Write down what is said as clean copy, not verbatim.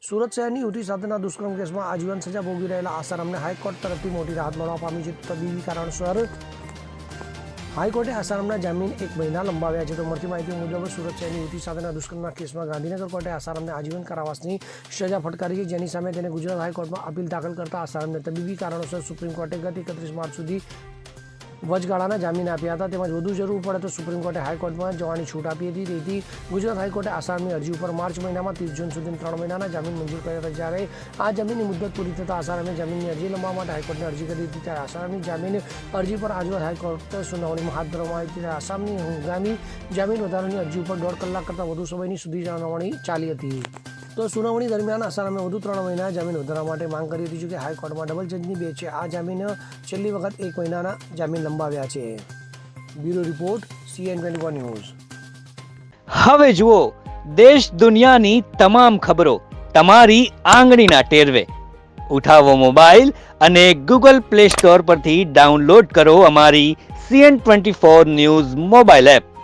સુરત શહેરની યુવતી સાથેના દુષ્કર્મ કેસમાં આજીવન સજા ભોગવી રહેલા આસારામને હાઈકોર્ટ તરફથી મોટી રાહત મળવા પામી છે. તબીબી કારણસર હાઈકોર્ટે આસારામના જામીન 1 મહિના લંબાવ્યા છે. તો મળતી માહિતી મુજબ સુરત શહેરની યુવતી સાથેના દુષ્કર્મના કેસમાં ગાંધીનગર કોર્ટે આસારામને આજીવન કારાવાસની સજા ફટકારી છે, જેની સામે તેને ગુજરાત હાઈકોર્ટમાં અપીલ દાખલ કરતા આસારામને તબીબી કારણોસર સુપ્રીમ કોર્ટે ગત 31 માર્ચ સુધી વચગાળાના જામીન આપ્યા હતા. તેમજ વધુ જરૂર પડે તો સુપ્રીમ કોર્ટે હાઈકોર્ટમાં જવાની છૂટ આપી હતી. તેથી ગુજરાત હાઈકોર્ટે આસારામની અરજી ઉપર માર્ચ મહિનામાં 30 જૂન સુધી 3 મહિનાના જામીન મંજૂર કર્યા હતા. જ્યારે આ જામીનની મુદત પૂરી થતાં આસારામે જામીનની અરજી લંબાવવા માટે હાઈકોર્ટને અરજી કરી હતી. ત્યારે આસારામની જામીન અરજી પર આજરોજ હાઈકોર્ટે સુનાવણીમાં હાથ ધરવામાં આવી હતી. ત્યારે આસામની હંગામી જામીન વધારાની અરજી ઉપર 1.5 કલાક કરતાં વધુ સમયની સુધી સુનાવણી ચાલી હતી. તો સુનાવણી દરમિયાન આસારામે વધુ 3 મહિના જામીન વધારવા માટે માંગ કરી હતી. કે હાઈકોર્ટમાં ડબલ જજની બેન્ચે આ જામીન છેલ્લી વખત 1 મહિનાના જામીન લંબાવ્યા છે. Bureau report CN24 news. હવે જુઓ દેશ દુનિયાની તમામ ખબરો તમારી આંગળીના ટેરવે. ઉઠાવો મોબાઈલ અને Google Play Store પરથી ડાઉનલોડ કરો અમારી CN24 ન્યૂઝ મોબાઈલ એપ.